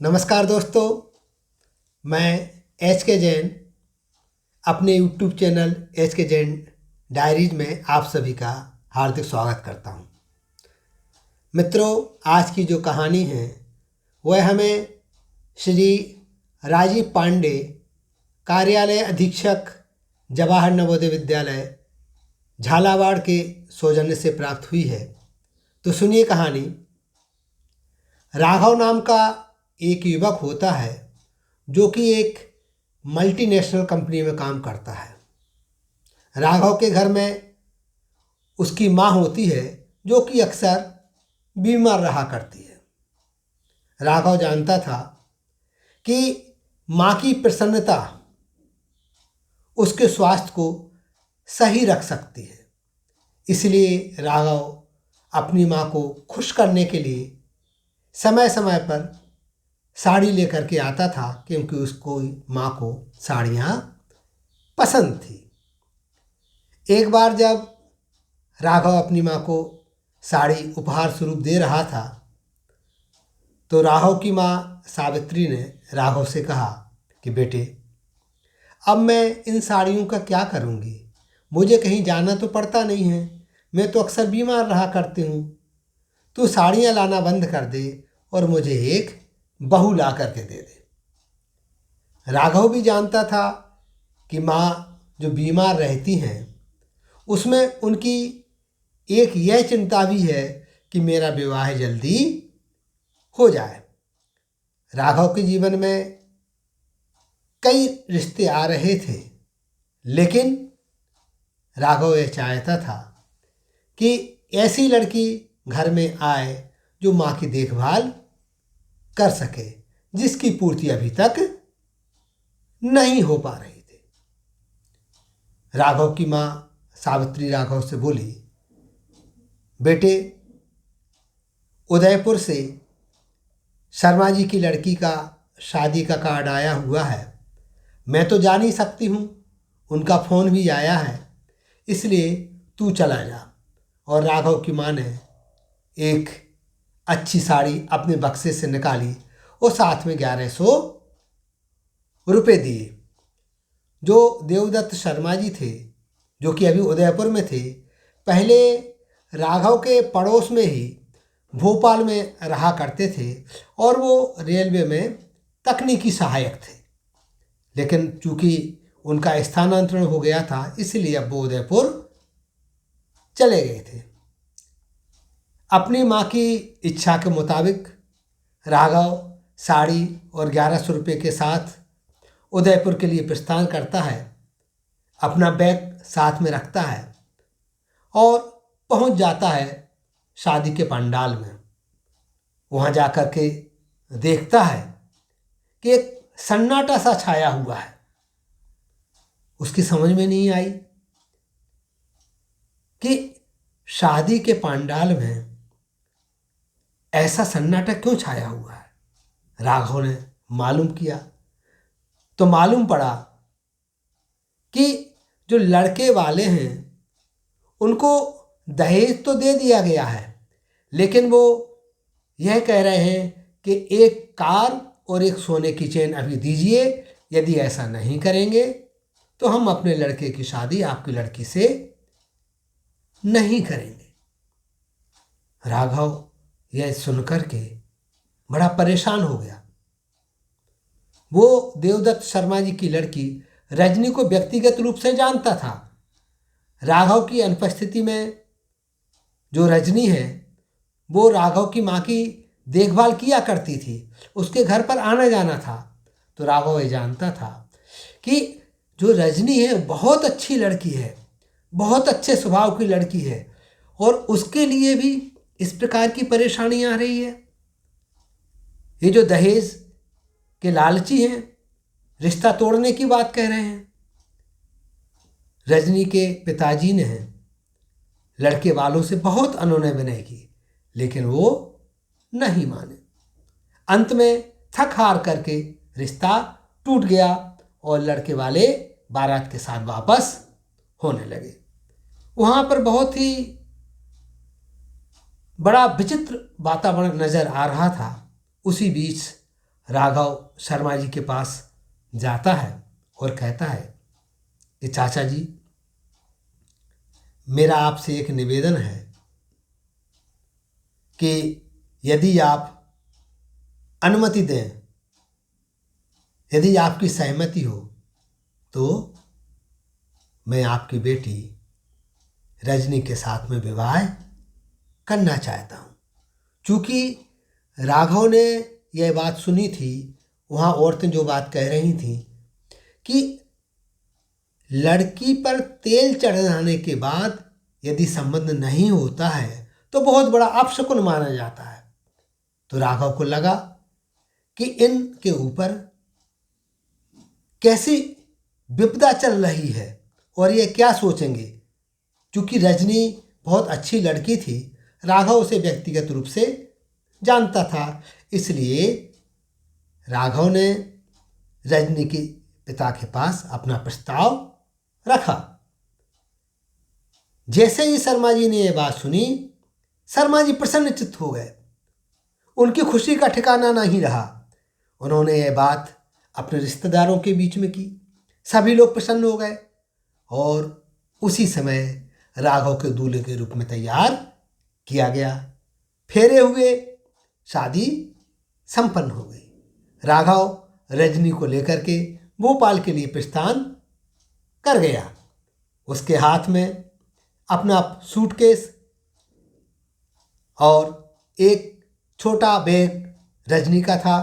नमस्कार दोस्तों, मैं एच के जैन अपने यूट्यूब चैनल एच के जैन डायरीज में आप सभी का हार्दिक स्वागत करता हूं। मित्रों, आज की जो कहानी है वह हमें श्री राजीव पांडे, कार्यालय अधीक्षक, जवाहर नवोदय विद्यालय, झालावाड़ के सौजन्य से प्राप्त हुई है। तो सुनिए कहानी। राघव नाम का एक युवक होता है जो कि एक मल्टीनेशनल कंपनी में काम करता है। राघव के घर में उसकी माँ होती है जो कि अक्सर बीमार रहा करती है। राघव जानता था कि माँ की प्रसन्नता उसके स्वास्थ्य को सही रख सकती है, इसलिए राघव अपनी माँ को खुश करने के लिए समय समय पर साड़ी लेकर के आता था, क्योंकि उसको माँ को साड़ियाँ पसंद थी। एक बार जब राघव अपनी माँ को साड़ी उपहार स्वरूप दे रहा था तो राघव की माँ सावित्री ने राघव से कहा कि बेटे, अब मैं इन साड़ियों का क्या करूँगी? मुझे कहीं जाना तो पड़ता नहीं है, मैं तो अक्सर बीमार रहा करती हूँ। तू साड़ियाँ लाना बंद कर दे और मुझे एक बहू ला करके दे दे। राघव भी जानता था कि माँ जो बीमार रहती हैं उसमें उनकी एक यह चिंता भी है कि मेरा विवाह जल्दी हो जाए। राघव के जीवन में कई रिश्ते आ रहे थे, लेकिन राघव यह चाहता था कि ऐसी लड़की घर में आए जो माँ की देखभाल कर सके, जिसकी पूर्ति अभी तक नहीं हो पा रही थी। राघव की माँ सावित्री राघव से बोली, बेटे, उदयपुर से शर्मा जी की लड़की का शादी का कार्ड आया हुआ है। मैं तो जा नहीं सकती हूँ, उनका फ़ोन भी आया है, इसलिए तू चला जा। और राघव की माँ ने एक अच्छी साड़ी अपने बक्से से निकाली और साथ में 1100 रुपये दिए। जो देवदत्त शर्मा जी थे, जो कि अभी उदयपुर में थे, पहले राघव के पड़ोस में ही भोपाल में रहा करते थे और वो रेलवे में तकनीकी सहायक थे, लेकिन चूँकि उनका स्थानांतरण हो गया था इसलिए अब वो उदयपुर चले गए थे। अपनी माँ की इच्छा के मुताबिक राघव साड़ी और 1100 रुपये के साथ उदयपुर के लिए प्रस्थान करता है। अपना बैग साथ में रखता है और पहुंच जाता है शादी के पंडाल में। वहां जाकर के देखता है कि एक सन्नाटा सा छाया हुआ है। उसकी समझ में नहीं आई कि शादी के पंडाल में ऐसा सन्नाटा क्यों छाया हुआ है। राघव ने मालूम किया तो मालूम पड़ा कि जो लड़के वाले हैं उनको दहेज तो दे दिया गया है, लेकिन वो यह कह रहे हैं कि एक कार और एक सोने की चेन अभी दीजिए, यदि ऐसा नहीं करेंगे तो हम अपने लड़के की शादी आपकी लड़की से नहीं करेंगे। राघव यह सुनकर के बड़ा परेशान हो गया। वो देवदत्त शर्मा जी की लड़की रजनी को व्यक्तिगत रूप से जानता था। राघव की अनुपस्थिति में जो रजनी है वो राघव की माँ की देखभाल किया करती थी, उसके घर पर आना जाना था। तो राघव ये जानता था कि जो रजनी है बहुत अच्छी लड़की है, बहुत अच्छे स्वभाव की लड़की है, और उसके लिए भी इस प्रकार की परेशानी आ रही है। ये जो दहेज के लालची हैं, रिश्ता तोड़ने की बात कह रहे हैं। रजनी के पिताजी ने लड़के वालों से बहुत अनुनय विनय की, लेकिन वो नहीं माने। अंत में थक हार करके रिश्ता टूट गया और लड़के वाले बारात के साथ वापस होने लगे। वहाँ पर बहुत ही बड़ा विचित्र वातावरण नजर आ रहा था। उसी बीच राघव शर्मा जी के पास जाता है और कहता है कि चाचा जी, मेरा आपसे एक निवेदन है कि यदि आप अनुमति दें, यदि आपकी सहमति हो, तो मैं आपकी बेटी रजनी के साथ में विवाह करना चाहता हूँ। चूँकि राघव ने यह बात सुनी थी, वहाँ औरतें जो बात कह रही थीं कि लड़की पर तेल चढ़ जाने के बाद यदि संबंध नहीं होता है तो बहुत बड़ा अपशकुन माना जाता है। तो राघव को लगा कि इनके ऊपर कैसी विपदा चल रही है और ये क्या सोचेंगे। क्योंकि रजनी बहुत अच्छी लड़की थी, राघव उसे व्यक्तिगत रूप से जानता था, इसलिए राघव ने रजनी के पिता के पास अपना प्रस्ताव रखा। जैसे ही शर्मा जी ने यह बात सुनी, शर्मा जी प्रसन्नचित्त हो गए। उनकी खुशी का ठिकाना नहीं रहा। उन्होंने यह बात अपने रिश्तेदारों के बीच में की, सभी लोग प्रसन्न हो गए और उसी समय राघव के दूल्हे के रूप में तैयार किया गया। फेरे हुए, शादी संपन्न हो गई। राघव रजनी को लेकर के भोपाल के लिए प्रस्थान कर गया। उसके हाथ में अपना सूटकेस और एक छोटा बैग रजनी का था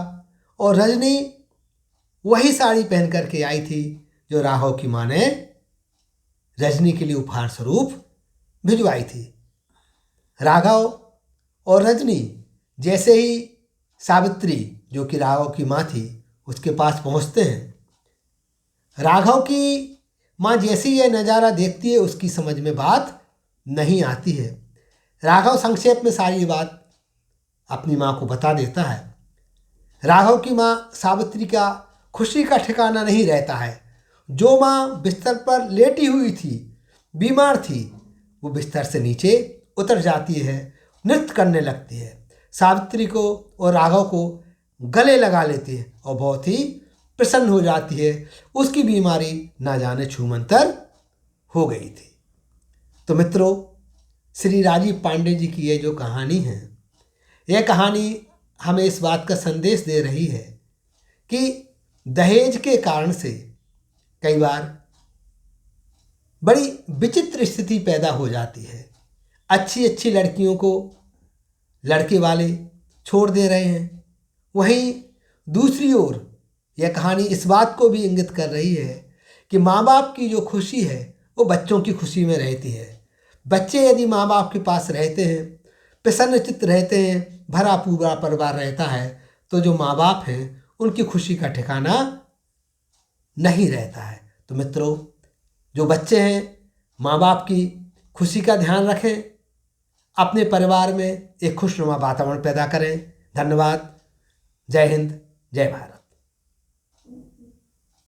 और रजनी वही साड़ी पहन करके आई थी जो राघव की माँ ने रजनी के लिए उपहार स्वरूप भिजवाई थी। राघव और रजनी जैसे ही सावित्री, जो कि राघव की माँ थी, उसके पास पहुंचते हैं, राघव की माँ जैसे ही यह नज़ारा देखती है उसकी समझ में बात नहीं आती है। राघव संक्षेप में सारी बात अपनी माँ को बता देता है। राघव की माँ सावित्री का खुशी का ठिकाना नहीं रहता है। जो माँ बिस्तर पर लेटी हुई थी, बीमार थी, वो बिस्तर से नीचे उतर जाती है, नृत्य करने लगती है, सावित्री को और राघव को गले लगा लेती है और बहुत ही प्रसन्न हो जाती है। उसकी बीमारी ना जाने छूमंतर हो गई थी। तो मित्रों, श्री राजीव पांडे जी की ये जो कहानी है, यह कहानी हमें इस बात का संदेश दे रही है कि दहेज के कारण से कई बार बड़ी विचित्र स्थिति पैदा हो जाती है। अच्छी अच्छी लड़कियों को लड़के वाले छोड़ दे रहे हैं। वहीं दूसरी ओर यह कहानी इस बात को भी इंगित कर रही है कि माँ बाप की जो खुशी है वो बच्चों की खुशी में रहती है। बच्चे यदि माँ बाप के पास रहते हैं, प्रसन्नचित्त रहते हैं, भरा पूरा परिवार रहता है, तो जो माँ बाप हैं उनकी खुशी का ठिकाना नहीं रहता है। तो मित्रों, जो बच्चे हैं, माँ बाप की खुशी का ध्यान रखें, अपने परिवार में एक खुशनुमा वातावरण पैदा करें। धन्यवाद। जय हिंद, जय भारत।